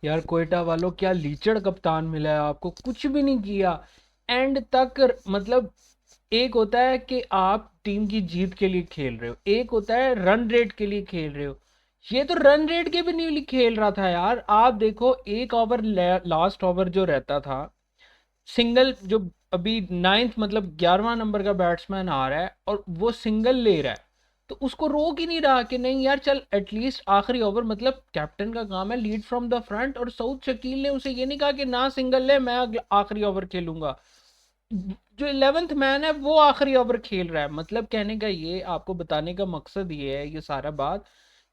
यार कोयटा वालों, क्या लीचड़ कप्तान मिला है आपको, कुछ भी नहीं किया एंड तक। मतलब एक होता है कि आप टीम की जीत के लिए खेल रहे हो, एक होता है रन रेट के लिए खेल रहे हो। ये तो रन रेट के भी नहीं खेल रहा था यार। आप देखो, एक ओवर, लास्ट ओवर जो रहता था, सिंगल जो अभी नाइन्थ मतलब 11वां नंबर का बैट्समैन आ रहा है और वो सिंगल ले रहा है, तो उसको रोक ही नहीं रहा कि नहीं यार चल एटलीस्ट आखिरी ओवर, मतलब कैप्टन का काम है लीड फ्रॉम द फ्रंट। और सऊद शकील ने उसे ये नहीं कहा कि ना सिंगल ले, मैं आखिरी ओवर खेलूंगा। जो 11th मैन है वो आखिरी ओवर खेल रहा है। मतलब कहने का ये, आपको बताने का मकसद ये है, ये सारा बात,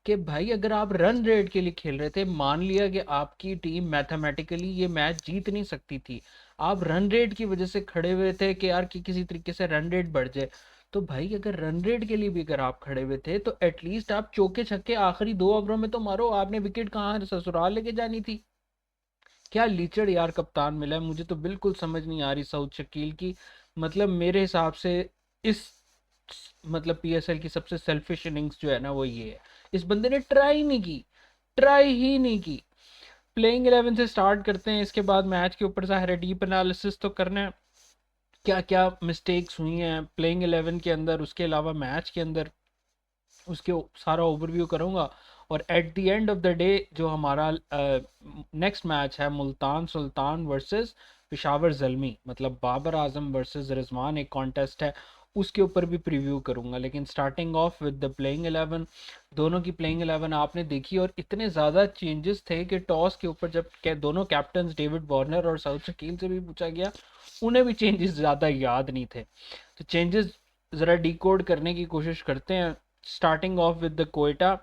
कि भाई अगर आप रन रेट के लिए खेल रहे थे, मान लिया कि आपकी टीम मैथमेटिकली ये मैच जीत नहीं सकती थी, आप रन रेट की वजह से खड़े हुए थे कि यार कि किसी तरीके से रन रेट बढ़ जाए, तो भाई अगर रन रेट के लिए भी अगर आप खड़े हुए थे तो एटलीस्ट आप चौके छक्के आखिरी 2 ओवरों में तो मारो। आपने विकेट कहाँ ससुराल लेके जानी थी। क्या लीचड़ यार कप्तान मिला है, मुझे तो बिल्कुल समझ नहीं आ रही सऊद शकील की। मतलब मेरे हिसाब से इस मतलब पीएसएल की सबसे सेल्फिश इनिंग्स जो है ना वो ये है, इस बंदे ने ट्राई नहीं की, ट्राई ही नहीं की। प्लेइंग 11 से स्टार्ट करते हैं, इसके बाद मैच के ऊपर ज़ाहिर है डीप एनालिसिस तो करना है, क्या क्या मिस्टेक्स हुई हैं प्लेइंग 11 के अंदर, उसके अलावा मैच के अंदर, उसके सारा ओवरव्यू करूंगा। और at the end of the day जो हमारा नेक्स्ट मैच है, मुल्तान सुल्तान वर्सेस पिशावर जल्मी, मतलब बाबर आजम वर्सेस रिजवान, एक कॉन्टेस्ट है, उसके ऊपर भी प्रीव्यू करूंगा। लेकिन starting of with the playing 11, दोनों की प्लेइंग 11 आपने देखी, और इतने ज़्यादा चेंजेस थे कि टॉस के ऊपर जब दोनों कैप्टन डेविड वार्नर और सऊद शकील से भी पूछा गया, उन्हें भी चेंजेस ज़्यादा याद नहीं थे। तो चेंजेस ज़रा डिकोड करने की कोशिश करते हैं। Starting of with the Quetta,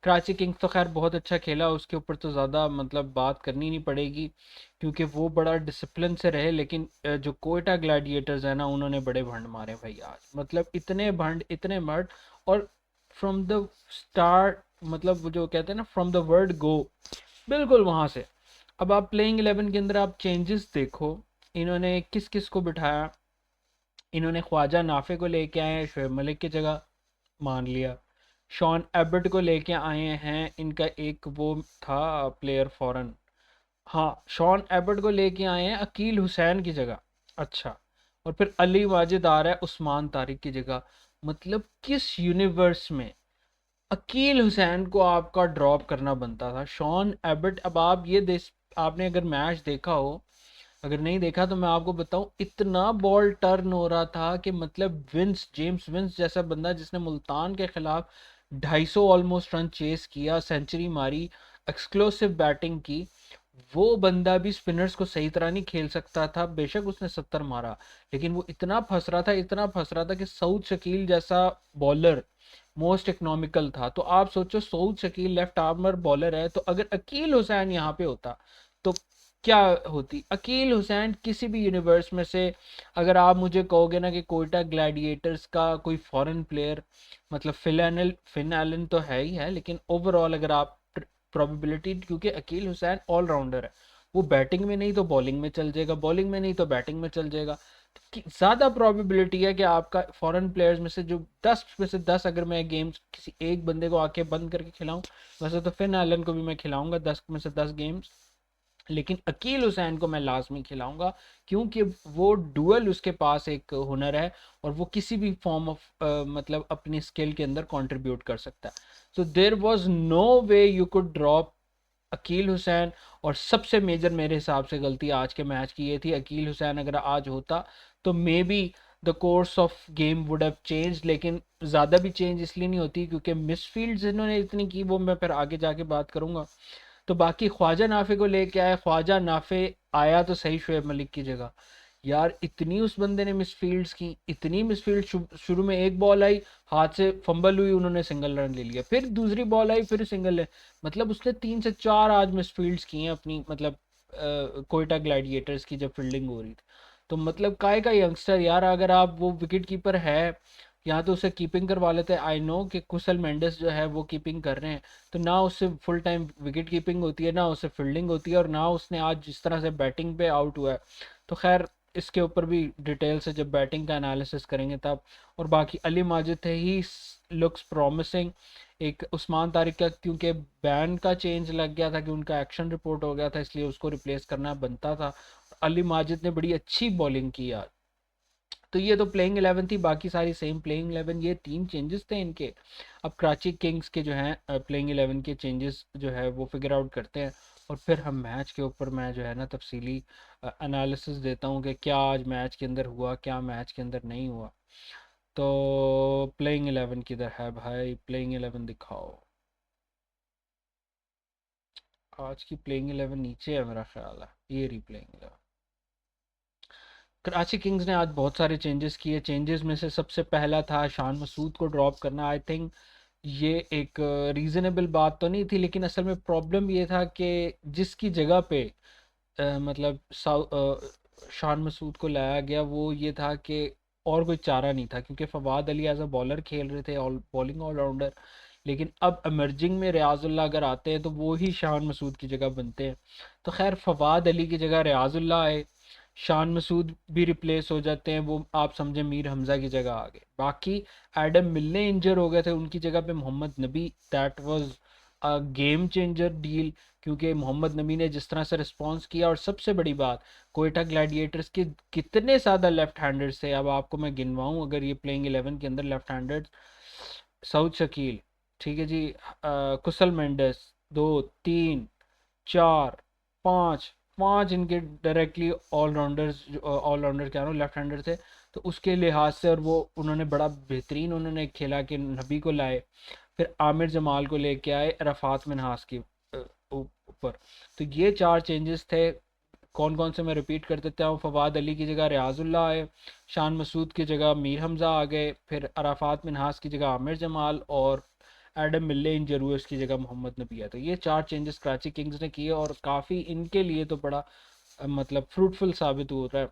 Karachi Kings तो खैर बहुत अच्छा खेला, उसके ऊपर तो ज़्यादा मतलब बात करनी नहीं पड़ेगी क्योंकि वो बड़ा डिसिप्लिन से रहे। लेकिन जो कोयटा ग्लैडिएटर्स है ना, उन्होंने बड़े भंड मारे भाई आज, मतलब इतने भंड, इतने मर्ड। और फ्रॉम द स्टार्ट, मतलब वो जो कहते हैं ना फ्रॉम द वर्ड गो, बिल्कुल वहाँ से। अब आप प्लेइंग 11 के अंदर आप चेंजेस देखो, इन्होंने किस किस को बिठाया। इन्होंने ख्वाजा नाफे को लेके आए शोएब मलिक की जगह, मान लिया। शॉन एबर्ट को लेके आए हैं, इनका एक वो था प्लेयर फॉरेन, हाँ शॉन एबर्ट को लेके आए हैं अकील हुसैन की जगह। अच्छा, और फिर अली वाजिद आ रहा है उस्मान तारिक की जगह। मतलब किस यूनिवर्स में अकील हुसैन को आपका ड्रॉप करना बनता था। शॉन एबर्ट, अब आप ये देख, आपने अगर मैच देखा हो, अगर नहीं देखा तो मैं आपको बताऊं, इतना बॉल टर्न हो रहा था कि मतलब जेम्स विंस जैसा बंदा जिसने मुल्तान के खिलाफ 250 ऑलमोस्ट रन चेस किया, सेंचुरी मारी, एक्सक्लूसिव बैटिंग की, वो बंदा भी स्पिनर्स को सही तरह नहीं खेल सकता था। बेशक उसने 70 मारा, लेकिन वो इतना फंस रहा था, इतना फंस रहा था कि सऊद शकील जैसा बॉलर मोस्ट इकोनॉमिकल था। तो आप सोचो, Saud Shakeel left armour bowler है, तो अगर अकील हुसैन यहाँ पे होता तो क्या होती। अकील हुसैन किसी भी यूनिवर्स में से, अगर आप मुझे कहोगे ना कि कोयटा ग्लैडिएटर्स का कोई फॉरेन प्लेयर, मतलब फिन एलन तो है ही है, लेकिन ओवरऑल अगर आप प्रोबेबिलिटी, क्योंकि अकील हुसैन ऑलराउंडर है, वो बैटिंग में नहीं तो बॉलिंग में चल जाएगा, बॉलिंग में नहीं तो बैटिंग में चल जाएगा। तो ज़्यादा प्रोबेबिलिटी है कि आपका फॉरेन प्लेयर्स में से जो 10 में से 10, अगर मैं गेम्स किसी एक बंदे को आके बंद करके खिलाऊं, वैसे तो फिन एलन को भी मैं खिलाऊंगा 10 में से 10 गेम्स, लेकिन अकील हुसैन को मैं लाजमी खिलाऊंगा, क्योंकि वो डुअल उसके पास एक हुनर है, और वो किसी भी फॉर्म ऑफ मतलब अपनी स्किल के अंदर कंट्रीब्यूट कर सकता है। So there was no way you could drop Akeel Hussain. और सबसे मेजर मेरे हिसाब से गलती आज के मैच की ये थी, अकील हुसैन अगर आज होता तो may be the course of game would have change. लेकिन ज़्यादा भी चेंज इसलिए नहीं होती क्योंकि मिसफील्ड्स इन्होंने इतनी की, वो मैं फिर आगे जाके बात करूंगा। तो बाकी ख्वाजा नाफे को लेके आया, ख्वाजा नाफे आया तो सही शोएब मलिक की जगह। यार इतनी उस बंदे ने मिसफील्ड्स की, इतनी मिसफील्ड, शुरू में एक बॉल आई, हाथ से फंबल हुई, उन्होंने सिंगल रन ले लिया, फिर दूसरी बॉल आई, फिर सिंगल। मतलब उसने 3 से 4 आज मिसफील्ड्स की हैं अपनी, मतलब कोयटा ग्लैडिएटर्स की जब फील्डिंग हो रही थी। तो मतलब काय का यंगस्टर यार, अगर आप वो विकेट कीपर है, या तो उसे कीपिंग करवा लेते। आई नो कि कुशल मेंडिस जो है वो कीपिंग कर रहे हैं, तो ना उससे फुल टाइम विकेट कीपिंग होती है, ना उससे फील्डिंग होती है, और ना उसने आज जिस तरह से बैटिंग पे आउट हुआ है। तो खैर इसके ऊपर भी डिटेल से जब बैटिंग का एनालिसिस करेंगे तब। और बाकी अली माजिद थे ही लुक्स प्रॉमिसिंग। एक उस्मान तारिक का क्योंकि बैन का चेंज लग गया था कि उनका एक्शन रिपोर्ट हो गया था, इसलिए उसको रिप्लेस करना बनता था। अली माजिद ने बड़ी अच्छी बॉलिंग की आज। तो ये तो प्लेइंग 11 थी, बाकी सारी सेम प्लेइंग 11। ये 3 चेंजेस थे इनके। अब कराची किंग्स के जो हैं प्लेइंग 11 के चेंजेस जो है वो फिगर आउट करते हैं, और फिर हम मैच के ऊपर मैं जो है ना तफसीली एनालिसिस देता हूँ कि क्या आज मैच के अंदर हुआ, क्या मैच के अंदर नहीं हुआ। तो प्लेइंग 11 किधर है भाई, प्लेइंग 11 दिखाओ। आज की प्लेइंग 11 नीचे है मेरा ख्याल है, ये रही प्लेइंग 11। कराची किंग्स ने आज बहुत सारे चेंजेस किए। चेंजेस में से सबसे पहला था शान मसूद को ड्रॉप करना। आई थिंक ये एक रीज़नेबल बात तो नहीं थी, लेकिन असल में प्रॉब्लम ये था कि जिसकी जगह पे मतलब शान मसूद को लाया गया वो ये था कि और कोई चारा नहीं था, क्योंकि Fawad Ali as a bowler खेल रहे थे, ऑल बॉलिंग ऑलराउंडर। लेकिन अब इमर्जिंग में रियाजुल्लाह अगर आते हैं तो वो ही शान मसूद की जगह बनते हैं। तो खैर फवाद अली की जगह रियाजुल्लाह आए, शान मसूद भी रिप्लेस हो जाते हैं, वो आप समझे मीर हमज़ा की जगह आ गए। बाकी एडम मिलने इंजर हो गए थे, उनकी जगह पे मोहम्मद नबी। That was a game changer deal, क्योंकि मोहम्मद नबी ने जिस तरह से रिस्पॉन्स किया। और सबसे बड़ी बात, कोयटा ग्लैडिएटर्स के कितने ज़्यादा लेफ्ट हैंडर्स थे, अब आपको मैं गिनवाऊँ अगर ये प्लेइंग 11 के अंदर लेफ्ट हैंडर्स। सऊद शकील, ठीक है जी, कुशल मेंडस, 2 3 4 5, 5 इनके डायरेक्टली ऑलराउंडर्स, ऑलराउंडर क्या लेफ्ट हैंडर थे। तो उसके लिहाज से और वो उन्होंने बड़ा बेहतरीन उन्होंने खेला कि नबी को लाए, फिर आमिर जमाल को लेके आए रफ़ात मिन्हास के ऊपर। तो ये 4 चेंजेस थे। कौन कौन से मैं रिपीट कर देता हूँ। फवाद अली की जगह रियाजुल्लाह आए, शान मसूद की जगह मीर हमज़ा आ गए, फिर अराफात मिन्हास की जगह आमिर जमाल, और एडम मिल्ले इंजर हुए उसकी जगह मोहम्मद नबी है। तो ये 4 चेंजेस कराची किंग्स ने किए, और काफ़ी इनके लिए तो बड़ा मतलब फ्रूटफुल साबित हो रहा है,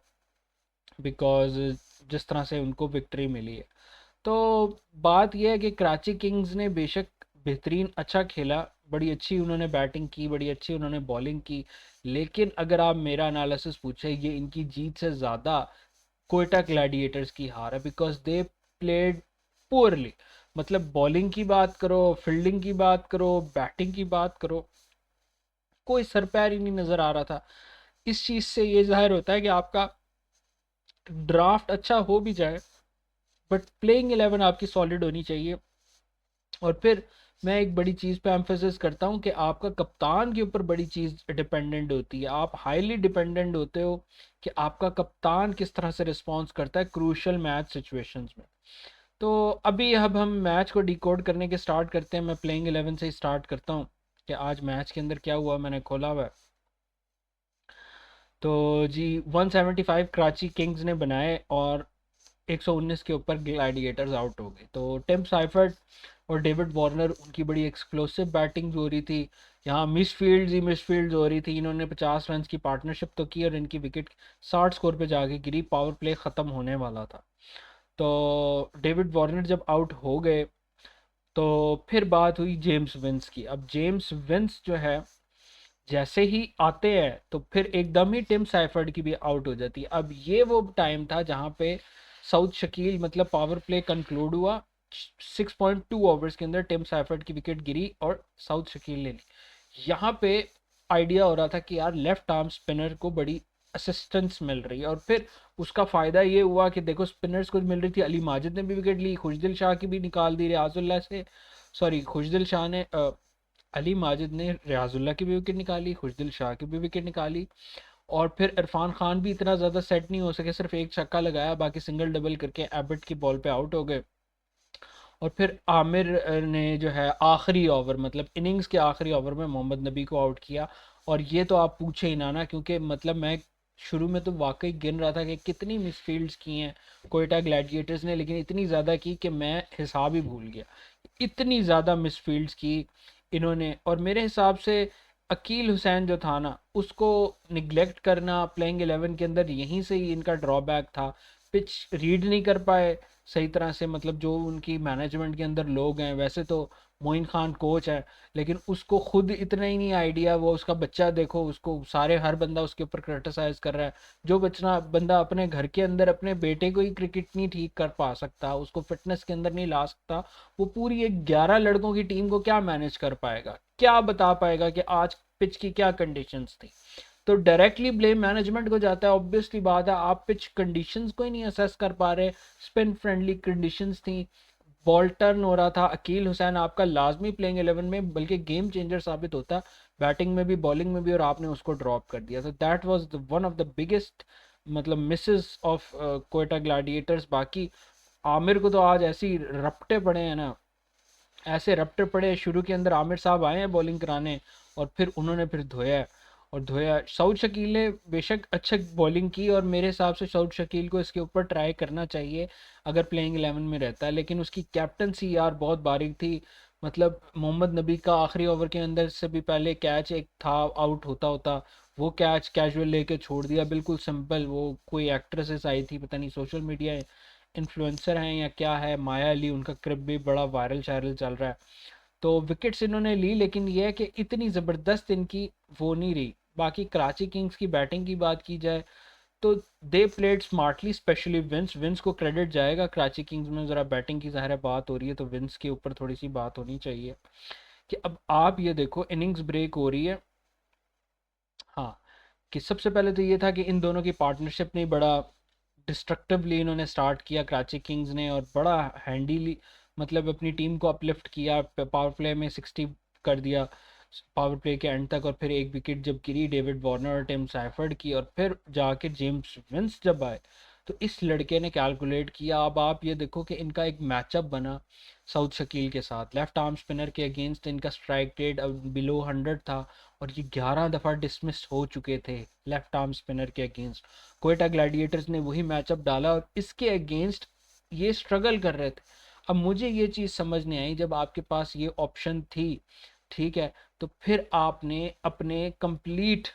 बिकॉज जिस तरह से उनको विक्ट्री मिली है। तो बात यह है कि कराची किंग्स ने बेशक बेहतरीन अच्छा खेला, बड़ी अच्छी उन्होंने बैटिंग की, बड़ी अच्छी उन्होंने बॉलिंग की। लेकिन अगर आप मेरा एनालिसिस पूछे, ये इनकी जीत से ज़्यादा कोयटा ग्लैडिएटर्स की हार है, बिकॉज दे प्लेड पुअरली। मतलब बॉलिंग की बात करो, फील्डिंग की बात करो, बैटिंग की बात करो, कोई सर पैर ही नहीं नज़र आ रहा था। इस चीज़ से ये जाहिर होता है कि आपका ड्राफ्ट अच्छा हो भी जाए, बट प्लेइंग 11 आपकी सॉलिड होनी चाहिए। और फिर मैं एक बड़ी चीज़ पे एम्फेसिस करता हूँ कि आपका कप्तान के ऊपर बड़ी चीज़ डिपेंडेंट होती है। आप हाईली डिपेंडेंट होते हो कि आपका कप्तान किस तरह से रिस्पॉन्स करता है क्रूशल मैच सिचुएशंस में। तो अभी अब हम मैच को डिकोड करने के स्टार्ट करते हैं। मैं प्लेइंग 11 से ही स्टार्ट करता हूँ कि आज मैच के अंदर क्या हुआ। मैंने खोला हुआ है तो जी 175 कराची किंग्स ने बनाए, और 119 के ऊपर ग्लैडिएटर्स आउट हो गए। तो टिम साइफर्ट और डेविड वार्नर, उनकी बड़ी एक्सप्लोसिव बैटिंग हो रही थी। यहाँ मिसफील्ड्स ही मिसफील्ड्स हो रही थी। इन्होंने 50 रन की पार्टनरशिप तो की, और इनकी विकेट 60 स्कोर पे जाके गिरी। पावर प्ले ख़त्म होने वाला था। तो डेविड वार्नर जब आउट हो गए तो फिर बात हुई जेम्स विंस की। अब जेम्स विंस जो है जैसे ही आते हैं तो फिर एकदम ही टिम साइफर्ड की भी आउट हो जाती है। अब ये वो टाइम था जहाँ पे साउथ शकील मतलब पावर प्ले कंक्लूड हुआ, 6.2 ओवर्स के अंदर टिम साइफर्ड की विकेट गिरी और साउथ शकील ने ली। यहाँ पे आइडिया हो रहा था कि यार लेफ्ट आर्म स्पिनर को बड़ी असिस्टेंस मिल रही है, और फिर उसका फ़ायदा ये हुआ कि देखो स्पिनर्स को मिल रही थी। अली माजिद ने भी विकेट ली, खुशदिल शाह की भी निकाल दी रियाजुल्ला से, सॉरी खुशदिल शाह ने अली माजिद ने रियाजुल्ला की भी विकेट निकाली, खुशदिल शाह की भी विकेट निकाली। और फिर इरफान खान भी इतना ज़्यादा सेट नहीं हो सके, सिर्फ एक छक्का लगाया, बाकी सिंगल डबल करके एबट की बॉल पे आउट हो गए। और फिर आमिर ने जो है आखिरी ओवर मतलब इनिंग्स के आखिरी ओवर में मोहम्मद नबी को आउट किया। और ये तो आप पूछे ही ना क्योंकि मतलब मैं शुरू में तो वाकई गिन रहा था कि कितनी मिसफील्ड्स की हैं कोयटा ग्लैडिएटर्स ने, लेकिन इतनी ज़्यादा की कि मैं हिसाब ही भूल गया। इतनी ज़्यादा मिसफील्ड्स की इन्होंने, और मेरे हिसाब से अकील हुसैन जो था ना उसको निगलेक्ट करना प्लेइंग 11 के अंदर यहीं से ही इनका ड्रॉबैक था। पिच रीड नहीं कर पाए सही तरह से, मतलब जो उनकी मैनेजमेंट के अंदर लोग हैं, वैसे तो मोइन खान कोच है, लेकिन उसको खुद इतना ही नहीं आइडिया, वो उसका बच्चा देखो, उसको सारे हर बंदा उसके ऊपर क्रिटिसाइज कर रहा है। जो बचना बंदा अपने घर के अंदर अपने बेटे को ही क्रिकेट नहीं ठीक कर पा सकता, उसको फिटनेस के अंदर नहीं ला सकता, वो पूरी एक 11 लड़कों की टीम को क्या मैनेज कर पाएगा, क्या बता पाएगा कि आज पिच की क्या कंडीशंस थी। तो डायरेक्टली ब्लेम मैनेजमेंट को जाता है। ऑब्वियसली बात है, आप पिच कंडीशंस को ही नहीं असेस कर पा रहे। स्पिन फ्रेंडली कंडीशंस थी, बॉल टर्न हो रहा था। अकील हुसैन आपका लाजमी प्लेइंग 11 में बल्कि गेम चेंजर साबित होता, बैटिंग में भी बॉलिंग में भी, और आपने उसको ड्रॉप कर दिया। तो that was one of the biggest मतलब मिसेस ऑफ कोयटा ग्लैडिएटर्स। बाकी आमिर को तो आज ऐसी रपटे पड़े हैं ना, ऐसे रपटे पड़े। शुरू के अंदर आमिर साहब आए हैं बॉलिंग कराने, और फिर उन्होंने फिर धोया और धोया। सऊद शकील ने बेशक अच्छा बॉलिंग की, और मेरे हिसाब से सऊद शकील को इसके ऊपर ट्राई करना चाहिए अगर प्लेइंग 11 में रहता है। लेकिन उसकी कैप्टनसी यार बहुत बारीक थी। मतलब मोहम्मद नबी का आखिरी ओवर के अंदर से भी पहले कैच एक था, आउट होता होता वो कैच कैजुअल लेके छोड़ दिया, बिल्कुल सिंपल। वो कोई एक्ट्रेसेस आई थी, पता नहीं सोशल मीडिया इन्फ्लुएंसर हैं या क्या है, माया अली, उनका क्लिप भी बड़ा वायरल शायरल चल रहा है। तो विकेट्स इन्होंने ली, लेकिन ये है कि इतनी ज़बरदस्त इनकी वो नहीं रही। बाकी कराची किंग्स की बैटिंग की बात की जाए तो they played smartly, specially Vince. Vince को क्रेडिट जाएगा। कराची किंग्स में ज़रा बैटिंग की ज़ाहिर बात हो रही है, तो विंस के ऊपर थोड़ी सी बात होनी चाहिए कि अब आप ये देखो इनिंग्स ब्रेक हो रही है। हाँ, कि सबसे पहले तो ये था कि इन दोनों की पार्टनरशिप ने बड़ा डिस्ट्रक्टिवली इन्होंने स्टार्ट किया कराची किंग्स ने, और बड़ा हैंडीली मतलब अपनी टीम को अपलिफ्ट किया। पावर प्ले में 60 कर दिया पावर प्ले के एंड तक, और फिर एक विकेट जब गिरी डेविड वार्नर और टिम साइफर्ड की, और फिर जाके जेम्स विंस जब आए तो इस लड़के ने कैलकुलेट किया। अब आप ये देखो कि इनका एक मैचअप बना साउथ शकील के साथ, लेफ्ट आर्म स्पिनर के अगेंस्ट इनका स्ट्राइक रेट अब बिलो 100 था, और ये 11 दफ़ा डिसमिस हो चुके थे लेफ्ट आर्म स्पिनर के अगेंस्ट। कोयटा ग्लैडिएटर्स ने वही मैचअप डाला और इसके अगेंस्ट ये स्ट्रगल कर रहे थे। अब मुझे ये चीज़ समझ नहीं आई, जब आपके पास ये ऑप्शन थी, ठीक है, तो फिर आपने अपने कंप्लीट,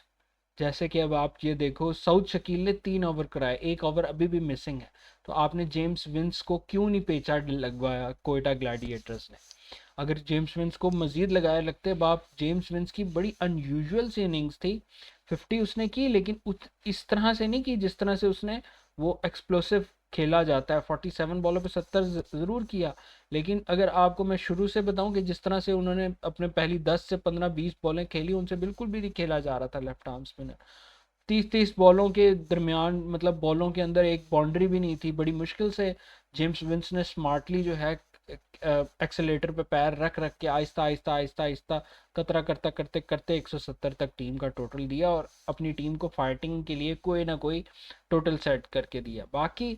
जैसे कि अब आप ये देखो साउथ शकील ने 3 ओवर कराए, एक ओवर अभी भी मिसिंग है, तो आपने जेम्स विंस को क्यों नहीं पेचा लगवाया कोयटा ग्लैडिएटर्स ने? अगर जेम्स विंस को मजीद लगाए लगते बाप। जेम्स विंस की बड़ी अनयूजुअल सी इनिंग्स थी, 50 उसने की, लेकिन इस तरह से नहीं की जिस तरह से उसने वो एक्सप्लोसिव खेला जाता है। 47 बॉलों पे 70 ज़रूर किया, लेकिन अगर आपको मैं शुरू से बताऊं कि जिस तरह से उन्होंने अपने पहली 10 से 15-20 बॉलें खेली, उनसे बिल्कुल भी नहीं खेला जा रहा था लेफ्ट आर्म स्पिनर। 30-30 बॉलों के दरमियान, मतलब बॉलों के अंदर एक बाउंड्री भी नहीं थी। बड़ी मुश्किल से जेम्स विंस ने स्मार्टली जो है एक्सेलेटर पे पैर रख रख के आहिस्ता आहिस्ता आहिस्ता आहिस्ता कतरा करता करते करते 170 तक टीम का टोटल दिया, और अपनी टीम को फाइटिंग के लिए कोई ना कोई टोटल सेट करके दिया। बाकी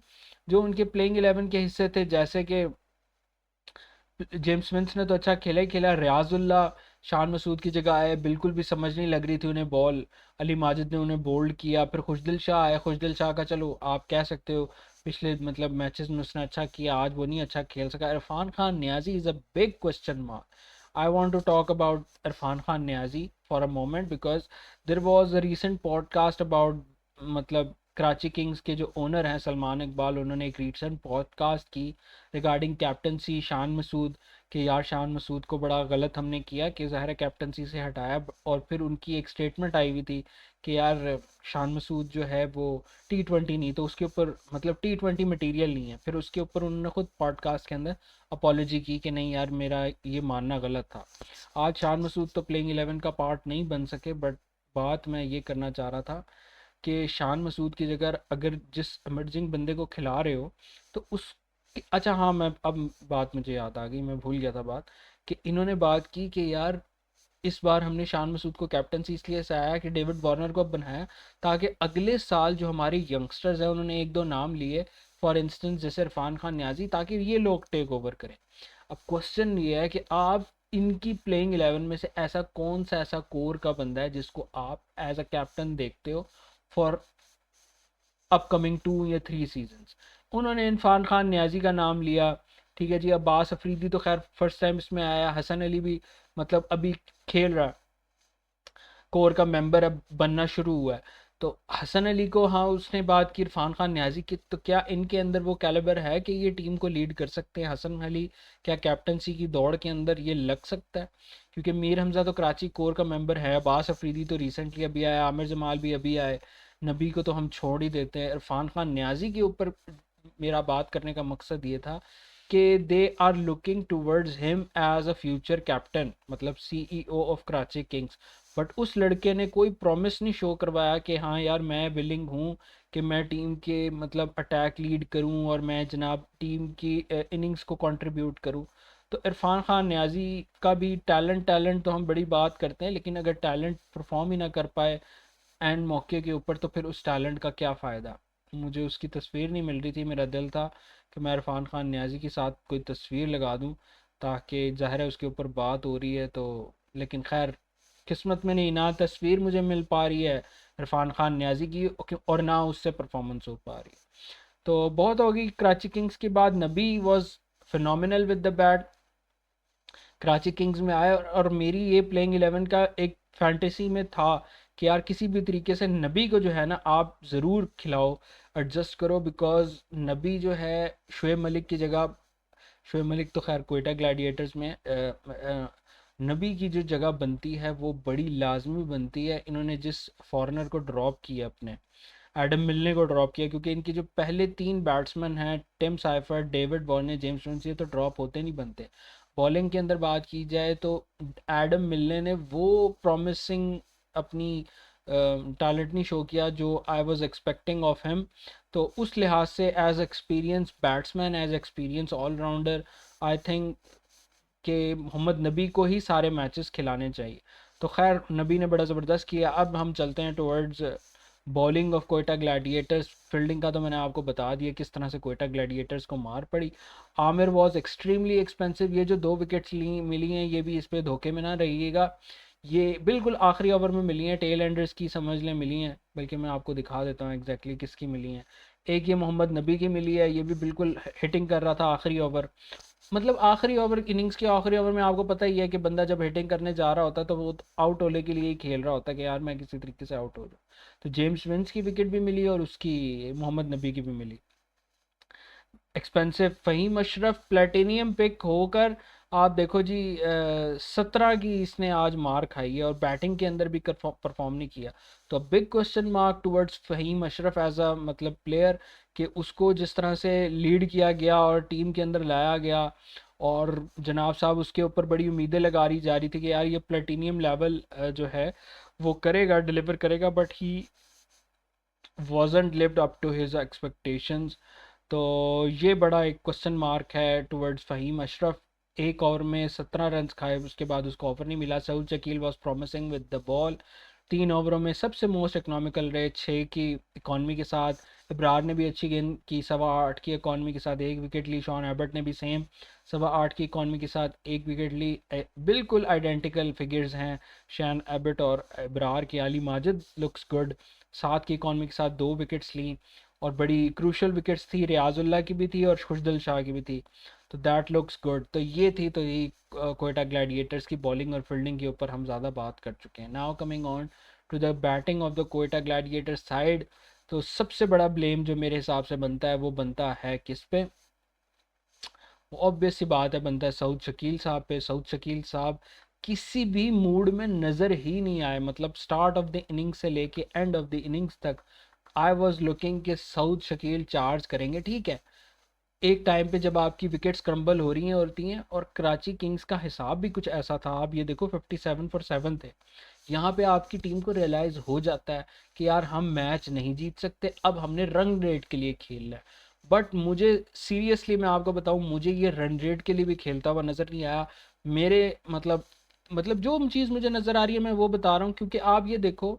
जो उनके प्लेइंग 11 के हिस्से थे, जैसे कि जेम्स विंस ने तो अच्छा खेला ही खेला। रियाजुल्ला शान मसूद की जगह आए, बिल्कुल भी समझ नहीं लग रही थी उन्हें बॉल। अली माजिद ने उन्हें बोल्ड किया। फिर खुशदिल शाह आया। खुशदिल शाह का चलो आप कह सकते हो पिछले मतलब मैचेस में उसने अच्छा किया, आज वो नहीं अच्छा खेल सका। Irfan Khan Niazi is a big question mark. I want to talk about Irfan Khan Niazi for a moment, because there was a recent podcast about मतलब कराची किंग्स के जो ओनर हैं सलमान इकबाल, उन्होंने एक रिसेंट पॉडकास्ट की रिगार्डिंग कैप्टनसी शान मसूद, कि यार शान मसूद को बड़ा गलत हमने किया कि ज़ाहिर है कैप्टनसी से हटाया। और फिर उनकी एक स्टेटमेंट आई हुई थी कि यार शान मसूद जो है वो T20 नहीं, तो उसके ऊपर मतलब T20 मटेरियल नहीं है। फिर उसके ऊपर उन्होंने खुद पॉडकास्ट के अंदर अपॉलोजी की कि नहीं यार मेरा ये मानना गलत था। आज शान मसूद तो प्लेइंग 11 का पार्ट नहीं बन सके, बट बात मैं ये करना चाह रहा था कि शान मसूद की जगह अगर जिस इमर्जिंग बंदे को खिला रहे हो तो उस, अच्छा हाँ, मैं अब बात मुझे याद आ गई, मैं भूल गया था बात, कि इन्होंने बात की कि यार इस बार हमने शान मसूद को कैप्टनसी इसलिए से आया कि डेविड वार्नर को अब बनाया ताकि अगले साल जो हमारे यंगस्टर्स हैं, उन्होंने एक दो नाम लिए फॉर इंस्टेंस जैसे इरफान खान न्याजी, ताकि ये लोग टेक ओवर करें। अब क्वेश्चन ये है कि आप इनकी प्लेइंग 11 में से ऐसा कौन सा ऐसा कोर का बंदा है जिसको आप एज अ कैप्टन देखते हो फॉर अपकमिंग 2 या 3 सीजन्स? उन्होंने इरफान खान न्याजी का नाम लिया, ठीक है जी। अब्बास अफरीदी तो खैर फर्स्ट टाइम इसमें आया। हसन अली भी मतलब अभी खेल रहा, कोर का मेंबर अब बनना शुरू हुआ है। तो हसन अली को, हाँ उसने बात की इरफान खान न्याजी की, तो क्या इनके अंदर वो कैलिबर है कि ये टीम को लीड कर सकते हैं? हसन अली क्या कैप्टनसी की दौड़ के अंदर ये लग सकता है? क्योंकि मीर हमजा तो कराची कोर का मेंबर है, अब्बास अफरीदी तो रिसेंटली अभी आया, आमिर जमाल भी अभी आए, नबी को तो हम छोड़ ही देते हैं। इरफान खान न्याजी के ऊपर मेरा बात करने का मकसद ये था कि they are looking towards him as a future captain, मतलब CEO of Karachi Kings. But उस लड़के ने कोई प्रॉमिस नहीं शो करवाया कि हाँ यार मैं विलिंग हूँ कि मैं टीम के मतलब अटैक लीड करूँ और मैं जनाब टीम की इनिंग्स को कंट्रीब्यूट करूँ। तो इरफान खान न्याजी का भी टैलेंट तो हम बड़ी बात करते हैं, लेकिन अगर टैलेंट परफॉर्म ही ना कर पाए एंड मौके के ऊपर, तो फिर उस टैलेंट का क्या फ़ायदा? मुझे उसकी तस्वीर नहीं मिल रही थी, मेरा दिल था कि मैं इरफान खान न्याजी के साथ कोई तस्वीर लगा दूं, ताकि ज़ाहिर है उसके ऊपर बात हो रही है तो, लेकिन खैर किस्मत में नहीं, ना तस्वीर मुझे मिल पा रही है इरफान खान न्याजी की और ना उससे परफॉर्मेंस हो पा रही है। तो बहुत होगी कराची किंग्स के बाद। नबी was phenomenal with the bat, Karachi Kings में आए और मेरी ये प्लेइंग 11 का एक फैंटेसी में था कि यार किसी भी तरीके से नबी को जो है ना आप ज़रूर खिलाओ, एडजस्ट करो, बिकॉज नबी जो है शुएब मलिक की जगह, शुएब मलिक तो खैर कोयटा ग्लैडिएटर्स में नबी की जो जगह बनती है वो बड़ी लाजमी बनती है। इन्होंने जिस फॉरनर को ड्रॉप किया, अपने एडम मिलने को ड्रॉप किया, क्योंकि इनके जो पहले तीन बैट्समैन हैं Tim Seifert, David Warner, James Vince, ये तो ड्रॉप होते नहीं बनते। बॉलिंग के अंदर बात की जाए तो एडम मिलने ने वो प्रॉमिसिंग अपनी टैलेंट नहीं शो किया जो I was expecting of him. तो उस लिहाज से as experience batsman, as experience allrounder, I think कि मोहम्मद नबी को ही सारे मैचेस खिलाने चाहिए। तो खैर नबी ने बड़ा ज़बरदस्त किया। अब हम चलते हैं towards bowling of Quetta Gladiators. Fielding का तो मैंने आपको बता दिया किस तरह से कोयटा ग्लैडिएटर्स को मार पड़ी। Aamir was extremely expensive. ये जो 2 विकेट्स ली मिली हैं ये भी इस पे धोखे में ना रहिएगा, ये बिल्कुल आखिरी ओवर में मिली हैं, टेल एंडर्स की समझ लें मिली हैं, बल्कि मैं आपको दिखा देता हूँ एग्जैक्टली किसकी मिली हैं। एक ये मोहम्मद नबी की मिली है, ये भी बिल्कुल हिटिंग कर रहा था आखिरी ओवर, मतलब आखिरी ओवर, इनिंग्स के आखिरी ओवर में आपको पता ही है कि बंदा जब हिटिंग करने जा रहा होता है तो वो आउट होने के लिए ही खेल रहा होता है कि यार मैं किसी तरीके से आउट हो जाऊँ। तो जेम्स विंस की विकेट भी मिली और उसकी मोहम्मद नबी की भी मिली। Expensive Faheem Ashraf platinum pick होकर आप देखो जी 17 की इसने आज मार खाई है और बैटिंग के अंदर भी परफॉर्म नहीं किया। तो big question mark towards Faheem Ashraf as a मतलब प्लेयर, कि उसको जिस तरह से लीड किया गया और टीम के अंदर लाया गया, और जनाब साहब उसके ऊपर बड़ी उम्मीदें लगा रही जा रही थी कि यार ये प्लेटिनियम लेवल जो है वो करेगा, डिलीवर करेगा, but he wasn't lived up to his expectations। तो ये बड़ा एक क्वेश्चन मार्क है टुवर्ड्स फ़हीम अशरफ। एक ओवर में 17 रन खाए, उसके बाद उसको ऑफर नहीं मिला। Saud Shakeel was promising with the ball, 3 ओवरों में सबसे मोस्ट इकोनॉमिकल रहे 6 की इकॉनमी के साथ। इब्रार ने भी अच्छी गेंद की, 8.25 की इकॉनमी के साथ 1 विकेट ली। शॉन एबर्ट ने भी सेम 8.25 की इकॉनमी के साथ 1 विकेट ली। बिल्कुल आइडेंटिकल फिगर्स हैं शैन एबर्ट और इब्रार की। अली माजिद लुक्स गुड, 7 की इकॉनमी के साथ 2 विकेट्स ली, और बड़ी क्रूशल विकेट्स थी, रियाजुल्लाह की भी थी और खुशदिल शाह की भी थी। तो दैट लुक्स गुड। तो ये थी, तो ये कोयटा ग्लैडिएटर्स की बॉलिंग और फील्डिंग के ऊपर हम ज़्यादा बात कर चुके हैं। Now coming on to the batting of the Quetta Gladiators side, तो सबसे बड़ा ब्लेम जो मेरे हिसाब से बनता है वो बनता है किस पे? ऑब्वियस सी बात है, बनता है सऊद शकील साहब पे। सऊद शकील साहब किसी भी मूड में नज़र ही नहीं आए, मतलब स्टार्ट ऑफ द इनिंग्स से लेके एंड ऑफ द इनिंग्स तक आई वॉज लुकिंग कि सऊद शकील चार्ज करेंगे। ठीक है, एक टाइम पे जब आपकी विकेट्स क्रम्बल हो रही हैं होती हैं, और कराची किंग्स का हिसाब भी कुछ ऐसा था, आप ये देखो 57 फॉर 7 थे। यहाँ पे आपकी टीम को रियलाइज़ हो जाता है कि यार हम मैच नहीं जीत सकते, अब हमने रन रेट के लिए खेलना है। बट मुझे सीरियसली मैं आपको बताऊँ, मुझे ये रन रेट के लिए भी खेलता हुआ नज़र नहीं आया। मेरे मतलब जो चीज़ मुझे नज़र आ रही है मैं वो बता रहा हूँ, क्योंकि आप ये देखो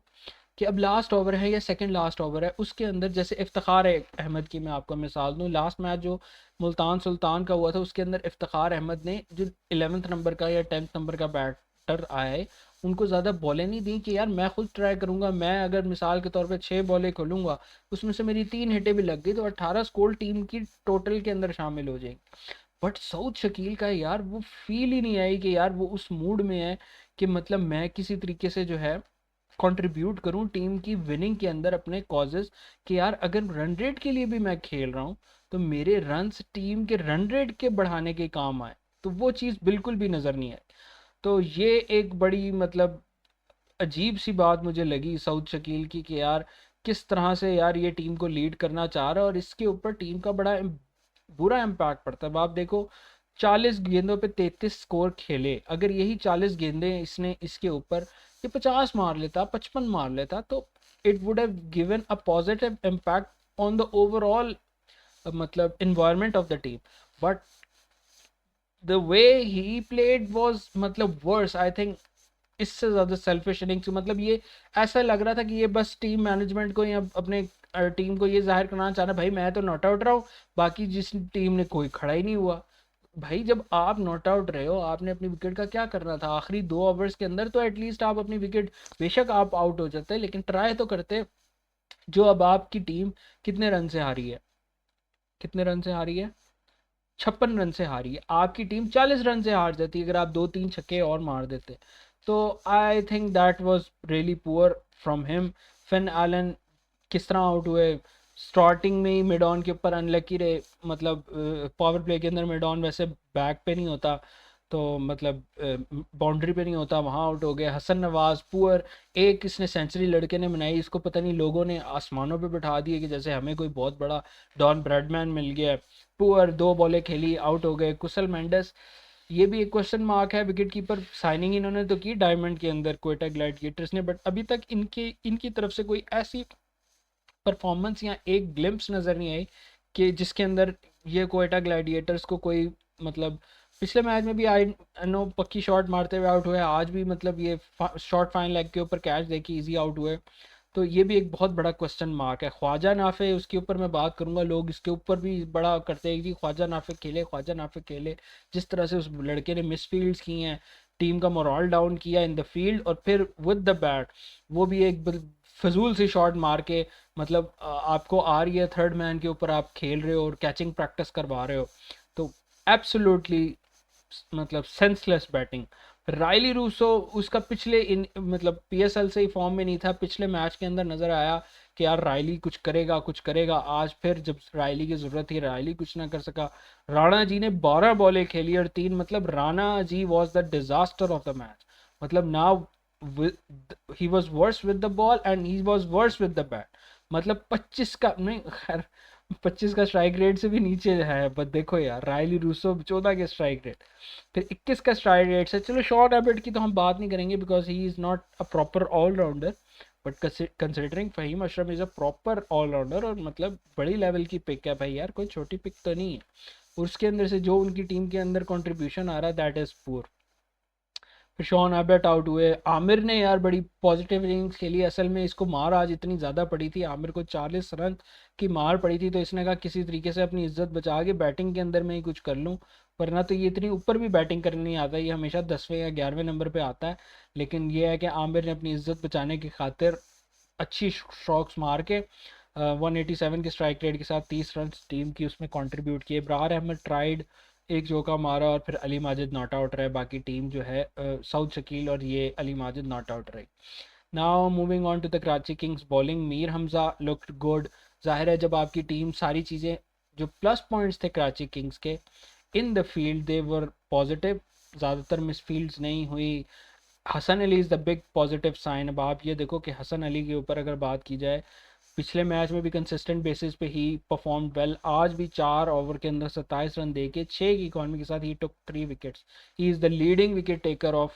कि अब लास्ट ओवर है या सेकंड लास्ट ओवर है, उसके अंदर जैसे इफ्तिखार अहमद की मैं आपको मिसाल दूं, लास्ट मैच जो मुल्तान सुल्तान का हुआ था उसके अंदर इफ्तिखार अहमद ने जो 11th नंबर का या 10th नंबर का बैटर आए, उनको ज़्यादा बॉलें नहीं दी कि यार मैं खुद ट्राई करूंगा, मैं अगर मिसाल के तौर पे 6 बॉलें खोलूंगा उसमें से मेरी 3 हिटें भी लग गई तो 18 स्कोर टीम की टोटल के अंदर शामिल हो जाएगी। बट सऊद शकील का यार वो फील ही नहीं आई कि यार वो उस मूड में है कि मतलब मैं किसी तरीके से जो है कंट्रीब्यूट करूं टीम की विनिंग के अंदर अपने कॉजेस, कि यार अगर रन रेट के लिए भी मैं खेल रहा हूं तो मेरे रन्स टीम के रन रेट के बढ़ाने के काम आए। तो वो चीज़ बिल्कुल भी नज़र नहीं आई। तो ये एक बड़ी मतलब अजीब सी बात मुझे लगी साउथ शकील की, कि यार किस तरह से यार ये टीम को लीड करना चाह रहा है और इसके ऊपर टीम का बड़ा बुरा इम्पैक्ट पड़ता है। अब आप देखो 40 गेंदों पे 33 स्कोर खेले, अगर यही 40 गेंदें इसने इसके ऊपर ये 50 मार लेता, 55 मार लेता, तो it would have given a positive impact on the overall मतलब environment of the team. But the way he played was मतलब वर्स आई थिंक, इससे ज़्यादा सेल्फिश इनिंग्स, मतलब ये ऐसा लग रहा था कि ये बस टीम मैनेजमेंट को या अपने टीम को ये जाहिर करना चाह रहा, भाई मैं तो नॉट आउट रहा हूँ, बाकी जिस टीम ने कोई खड़ा ही नहीं हुआ। भाई जब आप नॉट आउट रहे हो, आपने अपनी विकेट का क्या करना था? आखिरी 2 ओवर्स के अंदर तो एटलीस्ट आप अपनी विकेट, बेशक आप आउट हो जाते लेकिन ट्राई तो करते। जो अब आपकी टीम कितने रन से हारी है, कितने रन से हारी है? 56 रन से हारी है। आपकी टीम 40 रन से हार जाती अगर आप 2-3 छक्के और मार देते। तो I think that was really poor from him. Finn Allen किस तरह आउट हुए, स्टार्टिंग में ही मिड ऑन के ऊपर अनलकी रहे, मतलब पावर प्ले के अंदर मिड ऑन वैसे बैक पे नहीं होता, तो मतलब बाउंड्री पे नहीं होता, वहाँ आउट हो गए। हसन नवाज पुअर, एक इसने सेंचुरी लड़के ने बनाई, इसको पता नहीं लोगों ने आसमानों पे बिठा दिए कि जैसे हमें कोई बहुत बड़ा डॉन ब्रैडमैन मिल गया। पुअर 2 बॉलें खेली, आउट हो गए। कुशल मेंडिस, ये भी एक क्वेश्चन मार्क है, विकेट कीपर साइनिंग इन्होंने तो की डायमंड के अंदर क्वेटा ग्लैडिएटर्स ने, बट अभी तक इनकी तरफ से कोई ऐसी परफॉर्मेंस या एक ग्लिम्प्स नज़र नहीं आई कि जिसके अंदर ये कोयटा ग्लैडिएटर्स को कोई मतलब, पिछले मैच में भी आई नो पक्की शॉट मारते हुए आउट हुए, आज भी मतलब ये शॉर्ट फाइन लेग के ऊपर कैच देके इजी आउट हुए। तो ये भी एक बहुत बड़ा क्वेश्चन मार्क है। ख्वाजा नाफे, उसके ऊपर मैं बात करूंगा, लोग इसके ऊपर भी बड़ा करते हैं कि ख्वाजा नाफे खेले, ख्वाजा नाफे खेले। जिस तरह से उस लड़के ने मिस फील्ड्स की हैं, टीम का मोरल डाउन किया इन द फील्ड, और फिर विद द बैट वो भी एक फजूल सी शॉट मार के, मतलब आपको आ रही है थर्ड मैन के ऊपर, आप खेल रहे हो और कैचिंग प्रैक्टिस करवा रहे हो, तो एब्सोल्युटली मतलब सेंसलेस बैटिंग। रायली रूसो, उसका पिछले इन मतलब पीएसएल से ही फॉर्म में नहीं था, पिछले मैच के अंदर नज़र आया कि यार रायली कुछ करेगा कुछ करेगा, आज फिर जब रायली की ज़रूरत थी रायली कुछ ना कर सका। राणा जी ने 12 बॉलें खेली और 3, मतलब Rana ji was the disaster of the match. मतलब now he was worse with the ball and he was worse with the bat. मतलब 25 का नहीं, खैर 25 का स्ट्राइक रेट से भी नीचे है, बट देखो यार रायली रूसो 14 के स्ट्राइक रेट, फिर 21 का स्ट्राइक रेट से। चलो शॉर्ट हैबिट की तो हम बात नहीं करेंगे because he is not a proper allrounder, but considering Faheem Ashraf is a proper allrounder, और मतलब बड़ी लेवल की पिक है भाई यार, कोई छोटी पिक तो नहीं है। और उसके अंदर से जो उनकी टीम के अंदर कंट्रीब्यूशन आ रहा है दैट इज़ पुअर। फिर शॉन एबट आउट हुए। आमिर ने यार बड़ी पॉजिटिव इनिंग्स खेली, असल में इसको मार आज इतनी ज़्यादा पड़ी थी, आमिर को 40 रन की मार पड़ी थी, तो इसने कहा किसी तरीके से अपनी इज्जत बचा के बैटिंग के अंदर मैं ही कुछ कर लूँ, वरना तो ये इतनी ऊपर भी बैटिंग करने नहीं आता, ये हमेशा 10वें या 11वें नंबर पर आता है। लेकिन ये है कि आमिर ने अपनी इज्जत बचाने की खातिर अच्छी स्ट्रोक्स मार के 187 के स्ट्राइक रेट के साथ 30 रन टीम की उसमें कंट्रीब्यूट किए। इब्रार अहमद ट्राइड, एक चौका मारा, और फिर अली माजिद नॉट आउट रहे, बाकी टीम जो है साउथ शकील और ये अली माजिद नॉट आउट रही। Now moving on to the Karachi Kings bowling, Mir Hamza looked good. जाहिर है जब आपकी टीम सारी चीज़ें, जो प्लस पॉइंट्स थे कराची किंग्स के in the field they were positive, ज़्यादातर मिस फील्ड्स नहीं हुई। Hassan Ali is the big positive sign. अब आप ये देखो कि हसन अली के ऊपर अगर बात की जाए, पिछले मैच में भी कंसिस्टेंट बेसिस पे ही परफॉर्म वेल, आज भी 4 ओवर के अंदर 27 रन दे के 6 की इकॉनमी के साथ ही टुक 3 wickets. He is the leading wicket taker of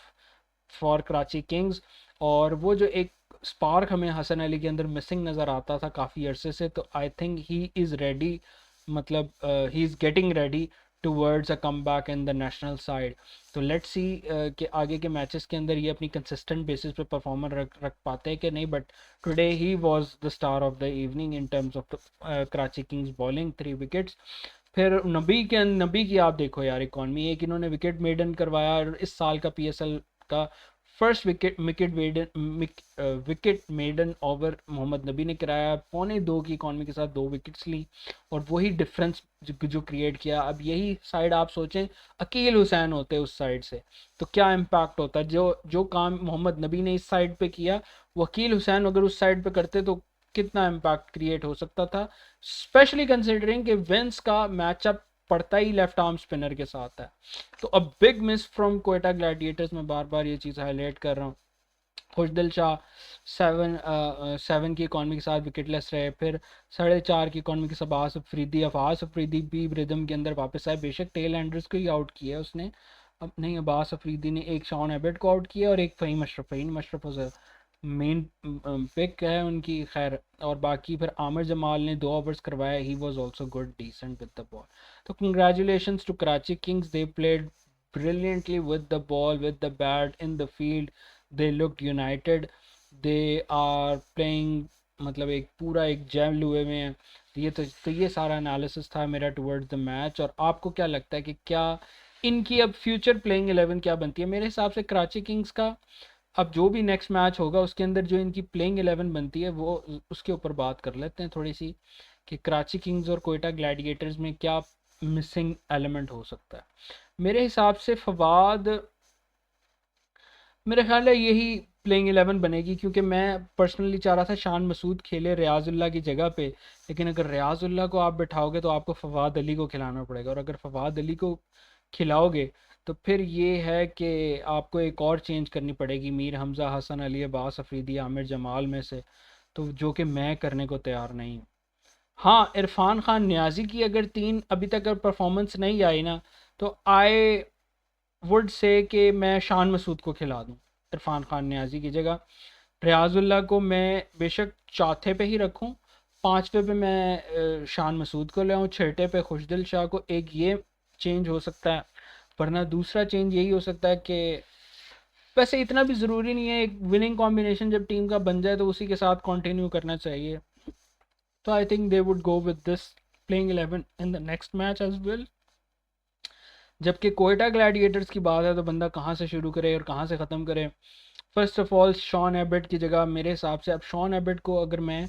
for Karachi Kings. और वो जो एक स्पार्क हमें हसन अली के अंदर मिसिंग नज़र आता था काफ़ी अरसे से, तो I think he is ready, मतलब he is getting ready towards a comeback in the national side. तो लेट्स सी कि आगे के मैचेस के अंदर ये अपनी कंसिस्टेंट बेसिस पे परफॉर्मर रख पाते हैं कि नहीं, but today he was the star of the evening in terms of Karachi Kings bowling, 3 wickets. फिर नबी की आप देखो यार इकॉनमी, एक इन्होंने विकेट मेडन करवाया, और इस साल का पीएसएल का first wicket maiden over Mohammad Nabi ने कराया, 1.25 की इकॉनमी के साथ 2 विकेट्स ली और वही डिफरेंस जो क्रिएट किया। अब यही साइड आप सोचें अकील हुसैन होते उस साइड से तो क्या इम्पैक्ट होता, जो काम मोहम्मद नबी ने इस साइड पे किया वो अकील हुसैन अगर उस साइड पे करते तो कितना इम्पैक्ट क्रिएट हो सकता था, स्पेशली कंसिडरिंग कि विंस का मैचअप पड़ता ही लेफ्ट आर्म स्पिनर के साथ है। तो a big miss from Quetta Gladiators, में बार बार ये चीज़ हाईलाइट कर रहा हूँ। खुशदिल शाह 7 की इकॉनमी के साथ विकेटलेस रहे, फिर 4.5 की इकॉनमी के साथ अब्बास अफरीदी भी रिदम के अंदर वापस आए, बेशक टेल एंडर्स को ही आउट किया है उसने, अब नहीं अब्बास अफरीदी ने एक शॉन एबेट को आउट किया और एक फ़हीम अशरफ मेन पिक है उनकी, खैर। और बाकी फिर आमिर जमाल ने 2 ओवर्स करवाया, he was also good decent with the ball. तो congratulations to Karachi Kings, they played brilliantly with the ball, with the bat, in the field. They looked united. They are playing, मतलब एक पूरा एक जैम हुए में है। तो ये सारा एनालिसिस था मेरा टुवर्ड्स द मैच। और आपको क्या लगता है कि क्या इनकी अब फ्यूचर प्लेइंग 11 क्या बनती है? मेरे हिसाब से कराची किंग्स का अब जो भी नेक्स्ट मैच होगा उसके अंदर जो इनकी प्लेइंग 11 बनती है वो उसके ऊपर बात कर लेते हैं थोड़ी सी, कि कराची किंग्स और कोयटा ग्लैडिएटर्स में क्या मिसिंग एलिमेंट हो सकता है। मेरे हिसाब से फवाद, मेरा ख्याल है यही प्लेइंग 11 बनेगी, क्योंकि मैं पर्सनली चाह रहा था शान मसूद खेले रियाजुल्लाह की जगह पे, लेकिन अगर रियाजुल्लाह को आप बिठाओगे तो आपको फवाद अली को खिलाना पड़ेगा, और अगर फवाद अली को खिलाओगे तो फिर ये है कि आपको एक और चेंज करनी पड़ेगी मीर हमज़ा, हसन अली, अब्बास अफरीदी, आमिर जमाल में से, तो जो कि मैं करने को तैयार नहीं हूँ। हाँ, इरफान खान न्याजी की अगर 3 अभी तक अगर परफॉर्मेंस नहीं आई ना, तो आई वुड से कि मैं शान मसूद को खिला दूँ इरफान खान न्याजी की जगह। रियाजुल्लाह को मैं बेशक चौथे पे ही रखूँ, 5वें पे मैं शान मसूद को ले आऊँ, 6ठे पे खुशदिल शाह को। एक ये चेंज हो सकता है, वरना दूसरा चेंज यही हो सकता है कि वैसे इतना भी ज़रूरी नहीं है, एक विनिंग कॉम्बिनेशन जब टीम का बन जाए तो उसी के साथ कंटिन्यू करना चाहिए। तो I think they would go with this playing 11 in the next match as well. जबकि कोयटा ग्लैडिएटर्स की बात है तो बंदा कहाँ से शुरू करे और कहाँ से ख़त्म करे। First of all Shaun Abbott की जगह मेरे हिसाब से, अब शॉन एबेट को अगर मैं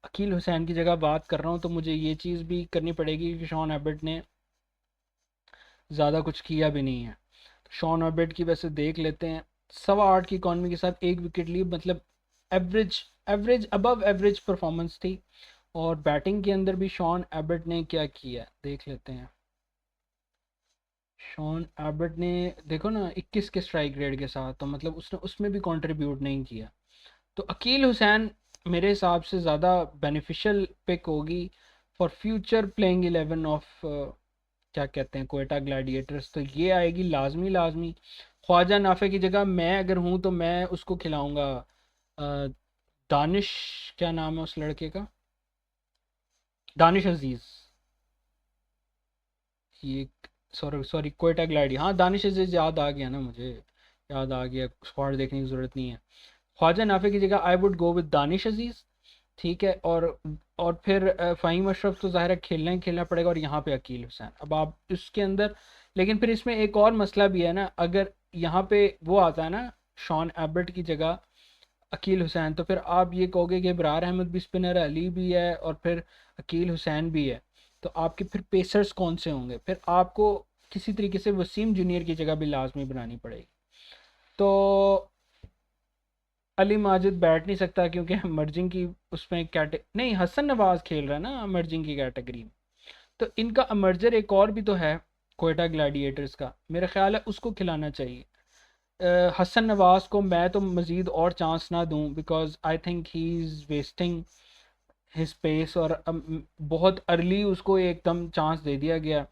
अकील हुसैन की जगह बात कर रहा हूँ तो मुझे ये चीज़ भी करनी पड़ेगी कि शॉन एबेट ने ज़्यादा कुछ किया भी नहीं है। शॉन एबेट की वैसे देख लेते हैं, 8.25 की इकॉनमी के साथ 1 विकेट ली, मतलब एवरेज अबव एवरेज परफॉर्मेंस थी। और बैटिंग के अंदर भी शॉन एबेट ने क्या किया देख लेते हैं। शॉन एबर्ट ने देखो ना 21 के स्ट्राइक रेट के साथ, तो मतलब उसने उसमें भी कंट्रीब्यूट नहीं किया। तो अकील हुसैन मेरे हिसाब से ज़्यादा बेनिफिशियल पिक होगी फॉर फ्यूचर प्लेइंग 11 ऑफ क्या कहते हैं कोयटा ग्लैडिएटर्स। तो ये आएगी लाजमी। ख्वाजा नाफे की जगह मैं अगर हूँ तो मैं उसको खिलाऊंगा दानिश, क्या नाम है उस लड़के का, दानिश अजीज़। ये सॉरी कोयटा ग्लैडी, हाँ दानिश अजीज याद आ गया ना मुझे, याद आ गया, स्क्वाड देखने की ज़रूरत नहीं है। ख्वाजा नाफे की जगह I would go with Danish Aziz, ठीक है। और फिर फ़हीम अशरफ तो ज़ाहिर है खेलना पड़ेगा, और यहाँ पे अकील हुसैन। अब आप इसके अंदर, लेकिन फिर इसमें एक और मसला भी है ना, अगर यहाँ पे वो आता है ना शॉन एबर्ट की जगह अकील हुसैन, तो फिर आप ये कहोगे कि इब्रार अहमद भी स्पिनर है, अली भी है और फिर अकील हुसैन भी है, तो आपके फिर पेसर्स कौन से होंगे? फिर आपको किसी तरीके से वसीम जूनियर की जगह भी लाजमी बनानी पड़ेगी। तो अली माजिद बैठ नहीं सकता क्योंकि मर्जिंग की उसमें नहीं, हसन नवाज खेल रहा है ना मर्जिंग की कैटेगरी में। तो इनका अमर्जर एक और भी तो है कोयटा ग्लैडिएटर्स का, मेरा ख्याल है उसको खिलाना चाहिए। हसन नवाज को मैं तो मज़ीद और चांस ना दूं, because I think he is wasting his space, और बहुत अर्ली उसको एकदम चांस दे दिया गया।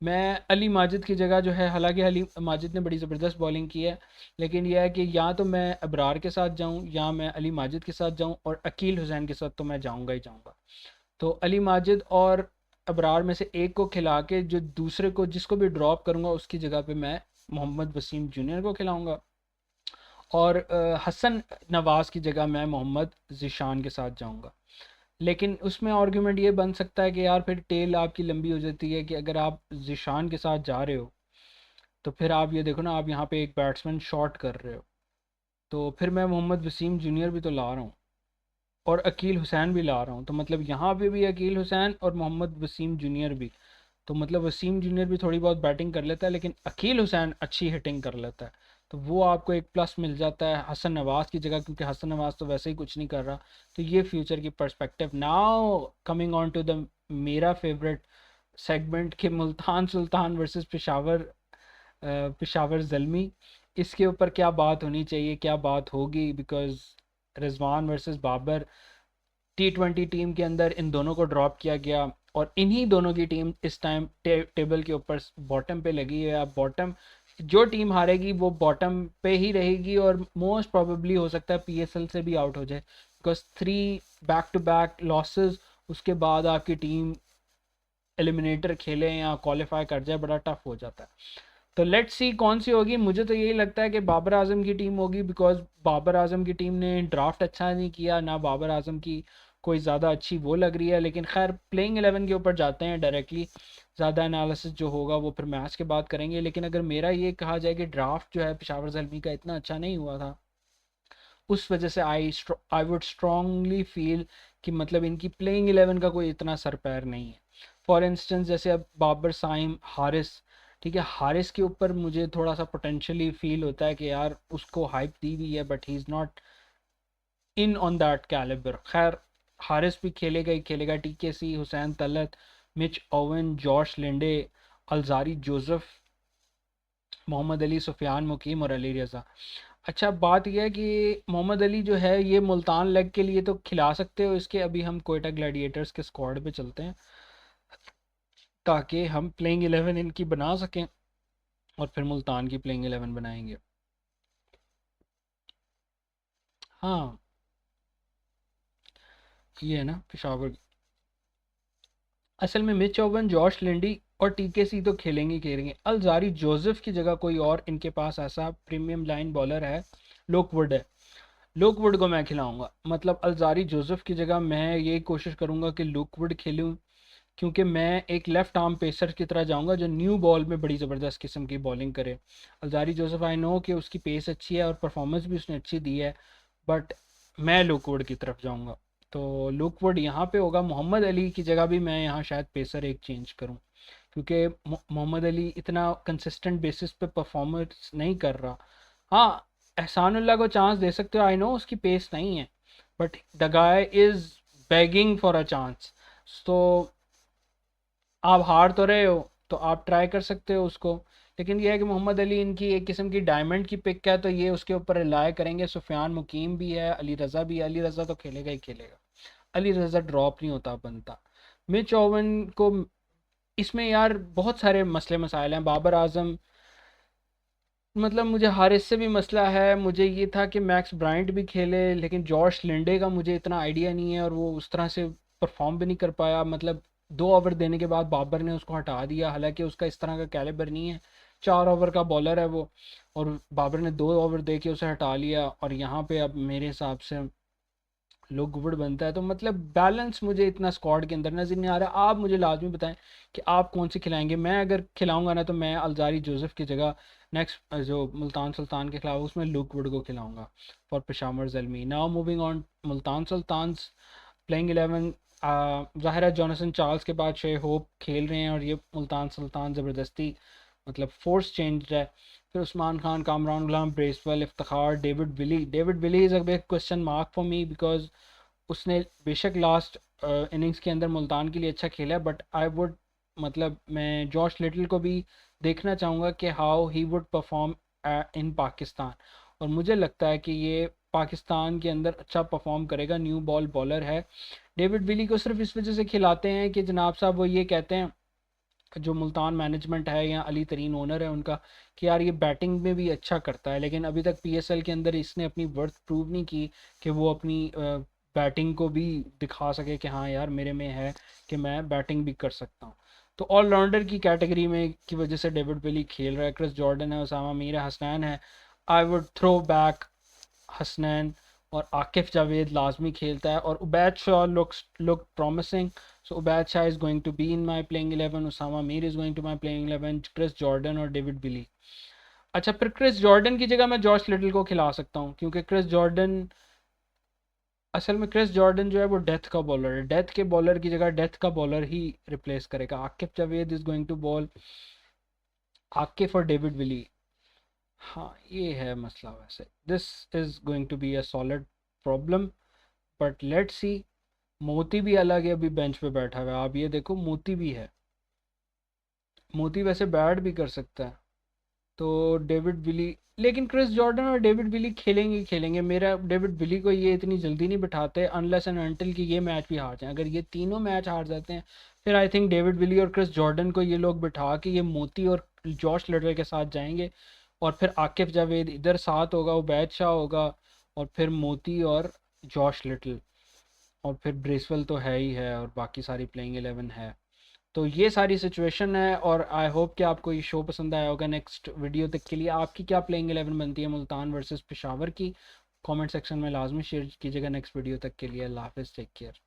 मैं अली माजिद की जगह जो है, हालांकि अली माजिद ने बड़ी ज़बरदस्त बॉलिंग की है, लेकिन यह है कि या तो मैं अबरार के साथ जाऊं या मैं अली माजिद के साथ जाऊं, और अकील हुसैन के साथ तो मैं जाऊंगा ही जाऊंगा। तो अली माजिद और अबरार में से एक को खिला के जो दूसरे को जिसको भी ड्रॉप करूंगा उसकी जगह पे मैं मोहम्मद वसीम जूनियर को खिलाऊंगा, और हसन नवाज़ की जगह मैं मोहम्मद ज़ीशान के साथ जाऊंगा। लेकिन उसमें आर्गुमेंट ये बन सकता है कि यार फिर टेल आपकी लंबी हो जाती है, कि अगर आप ज़ीशान के साथ जा रहे हो तो फिर आप ये देखो ना, आप यहाँ पे एक बैट्समैन शॉर्ट कर रहे हो। तो फिर मैं मोहम्मद वसीम जूनियर भी तो ला रहा हूँ और अकील हुसैन भी ला रहा हूँ, तो मतलब यहाँ पे भी अकील हुसैन और मोहम्मद वसीम जूनियर भी। तो मतलब वसीम जूनियर भी थोड़ी बहुत बैटिंग कर लेता है, लेकिन अकील हुसैन अच्छी हिटिंग कर लेता है, तो वो आपको एक प्लस मिल जाता है हसन नवाज की जगह, क्योंकि हसन नवाज तो वैसे ही कुछ नहीं कर रहा। तो ये फ्यूचर की perspective. Now coming on to the मेरा फेवरेट सेगमेंट के मुल्तान सुल्तान वर्सेस पेशावर, पेशावर ज़ल्मी। इसके ऊपर क्या बात होनी चाहिए, क्या बात होगी, because Rizwan versus Babar, T20 team के अंदर इन दोनों को ड्रॉप किया गया और इन्हीं दोनों की टीम इस टाइम टेबल के ऊपर बॉटम पे लगी है। अब बॉटम, जो टीम हारेगी वो बॉटम पे ही रहेगी और मोस्ट प्रोबेबली हो सकता है PSL से भी आउट हो जाए, because 3 back to back losses, उसके बाद आपकी टीम एलिमिनेटर खेले या क्वालिफाई कर जाए, बड़ा टफ हो जाता है। तो लेट्स सी कौन सी होगी। मुझे तो यही लगता है कि बाबर आजम की टीम होगी, बिकॉज बाबर आजम की टीम ने ड्राफ्ट अच्छा नहीं किया, ना बाबर आजम की कोई ज़्यादा अच्छी वो लग रही है। लेकिन खैर प्लेइंग 11 के ऊपर जाते हैं डायरेक्टली, ज़्यादा एनालिसिस जो होगा वो फिर मैच के बाद करेंगे। लेकिन अगर मेरा ये कहा जाए कि ड्राफ्ट जो है पेशावर ज़ल्मी का इतना अच्छा नहीं हुआ था, उस वजह से आई वुड स्ट्रांगली फील कि मतलब इनकी प्लेइंग 11 का कोई इतना सर पैर नहीं है। फॉर इंस्टेंस जैसे अब बाबर, साइम, हारिस, ठीक है, हारिस के ऊपर मुझे थोड़ा सा पोटेंशियली फील होता है कि यार उसको हाइप दी हुई है, but he is not in on that calibre. खैर हारिस भी खेलेगा ही खेलेगा। TKC, Hussain Talat, Mitch Owen, Josh Linde, Alzarri Joseph, Mohammad Ali, Sufiyan Muqeem और अली रज़ा। अच्छा बात यह है कि मोहम्मद अली जो है ये मुल्तान लेग के लिए तो खिला सकते हो इसके। अभी हम कोयटा ग्लैडिएटर्स के स्क्वाड पे चलते हैं ताकि हम प्लेइंग 11 इनकी बना सकें और फिर मुल्तान की प्लेइंग 11 बनाएंगे। हाँ ये है ना पेशावर। असल में मिच ओवन, जॉश लिंडी और TKC तो खेलेंगे खेलेंगे। अलजारी जोसेफ की जगह कोई और इनके पास ऐसा प्रीमियम लाइन बॉलर है, लोकवुड है। लोकवुड को मैं खिलाऊंगा, मतलब अलजारी जोसेफ की जगह मैं ये कोशिश करूंगा कि लोकवुड खेलूं, क्योंकि मैं एक लेफ्ट आर्म पेसर की तरह जाऊंगा जो न्यू बॉल में बड़ी ज़बरदस्त किस्म की बॉलिंग करे। अलजारी जोसेफ आई नो कि उसकी पेस अच्छी है और परफॉर्मेंस भी उसने अच्छी दी है, बट मैं लुकवुड की तरफ जाऊंगा। तो लुकवुड यहाँ पे होगा। मोहम्मद अली की जगह भी मैं यहाँ शायद पेसर एक चेंज करूँ, क्योंकि मोहम्मद अली इतना कंसिस्टेंट बेसिस पे परफॉर्मेंस नहीं कर रहा। हाँ एहसानुल्लाह को चांस दे सकते हो, आई नो उसकी पेस नहीं है, but the guy is begging for a chance. तो आप हार तो रहे हो तो आप ट्राई कर सकते हो उसको। लेकिन यह है कि मोहम्मद अली इनकी एक किस्म की डायमंड की पिक है, तो ये उसके ऊपर रिलाय करेंगे। सुफियान मुकीम भी है, अली रज़ा भी है। अली रज़ा तो खेलेगा ही खेलेगा, अली रज़ा ड्रॉप नहीं होता बनता। मिच ओवन को इसमें यार बहुत सारे मसले मसाइल हैं। बाबर आजम, मतलब मुझे हारिस से भी मसला है। मुझे ये था कि मैक्स ब्राइंट भी खेले, लेकिन जॉश लिंडे का मुझे इतना आइडिया नहीं है और वो उस तरह से परफॉर्म भी नहीं कर पाया। मतलब 2 ओवर देने के बाद बाबर ने उसको हटा दिया, हालांकि उसका इस तरह का कैलिबर नहीं है। 4 ओवर का बॉलर है वो, और बाबर ने 2 ओवर दे के उसे हटा लिया। और यहाँ पे अब मेरे हिसाब से लोग गुबड़ बनता है। तो मतलब बैलेंस मुझे इतना स्क्वाड के अंदर नज़र नहीं आ रहा। आप मुझे लाजमी बताएं कि आप कौन सी खिलाएंगे। मैं अगर खिलाऊंगा ना तो मैं अलजारी जोसेफ की जगह नेक्स्ट जो मुल्तान सुल्तान के खिलाफ उसमें लुक वुड को खिलाऊंगा for Peshawar Zalmi. Now moving on Multan Sultan playing 11। ज़ाहिर है जॉनसन चार्ल्स के बाद शे होप खेल रहे हैं और ये मुल्तान सुल्तान ज़बरदस्ती मतलब फोर्स चेंज है। फिर Usman Khan, Kamran Ghulam, Bracewell, Iftikhar, David Willey. David Willey is a big question mark for me, because उसने बेशक लास्ट इनिंग्स के अंदर मुल्तान के लिए अच्छा खेला, बट आई वुड मतलब मैं जॉश लिटिल को भी देखना चाहूँगा कि how he would perform in Pakistan. और मुझे लगता है कि ये पाकिस्तान के अंदर अच्छा परफॉर्म करेगा। न्यू बॉल बॉलर है। डेविड विली को सिर्फ इस वजह से खिलाते हैं कि जनाब साहब वो ये कहते हैं, जो मुल्तान मैनेजमेंट है या अली तरीन ओनर है उनका, कि यार ये बैटिंग में भी अच्छा करता है। लेकिन अभी तक PSL के अंदर इसने अपनी वर्थ प्रूव नहीं की कि वो अपनी बैटिंग को भी दिखा सके कि हाँ यार मेरे में है कि मैं बैटिंग भी कर सकता हूँ। तो ऑलराउंडर की कैटेगरी में की वजह से डेविड विली खेल रहा है। क्रिस जॉर्डन है, उसामा मीर है, हसनैन है। I would throw back Hasnain. और आकिफ जावेद लाजमी खेलता है। और Ubaid Shah look promising. So Ubad Shah is going to be in my playing 11. Osama Mir is going to my playing 11. Chris Jordan और डेविड विली। अच्छा, फिर क्रिस जॉर्डन की जगह मैं जॉश लिटल को खिला सकता हूँ, क्योंकि क्रिस जॉर्डन, असल में क्रिस जॉर्डन जो है वो डेथ का बॉलर है, डेथ के बॉलर की जगह डेथ का बॉलर ही रिप्लेस करेगा। Aqib Javed is going to bowl Akif और डेविड विली। हाँ, ये है मसला वैसे। This is going to be a solid problem, but let's see. मोती भी अलग है, अभी बेंच पे बैठा हुआ है, आप ये देखो मोती भी है। मोती वैसे बैट भी कर सकता है। तो डेविड विली, लेकिन क्रिस जॉर्डन और डेविड विली खेलेंगे ही खेलेंगे। मेरा डेविड विली को ये इतनी जल्दी नहीं बिठाते अनलेस एंड अनटिल कि ये मैच भी हार जाए। अगर ये तीनों मैच हार जाते हैं, फिर आई थिंक डेविड विली और क्रिस जॉर्डन को ये लोग बिठा के ये मोती और जॉश लिटल के साथ जाएंगे, और फिर आकिफ जावेद इधर साथ होगा, वो बैद शाह होगा, और फिर मोती और जॉश लिटल, और फिर ब्रेसवेल तो है ही है, और बाकी सारी प्लेइंग 11 है। तो ये सारी सिचुएशन है, और आई होप कि आपको ये शो पसंद आया होगा। नेक्स्ट वीडियो तक के लिए आपकी क्या प्लेइंग 11 बनती है मुल्तान वर्सेस पेशावर की, कमेंट सेक्शन में लाजमी शेयर कीजिएगा। नेक्स्ट वीडियो तक के लिए अल्लाह हाफिज़, टेक केयर।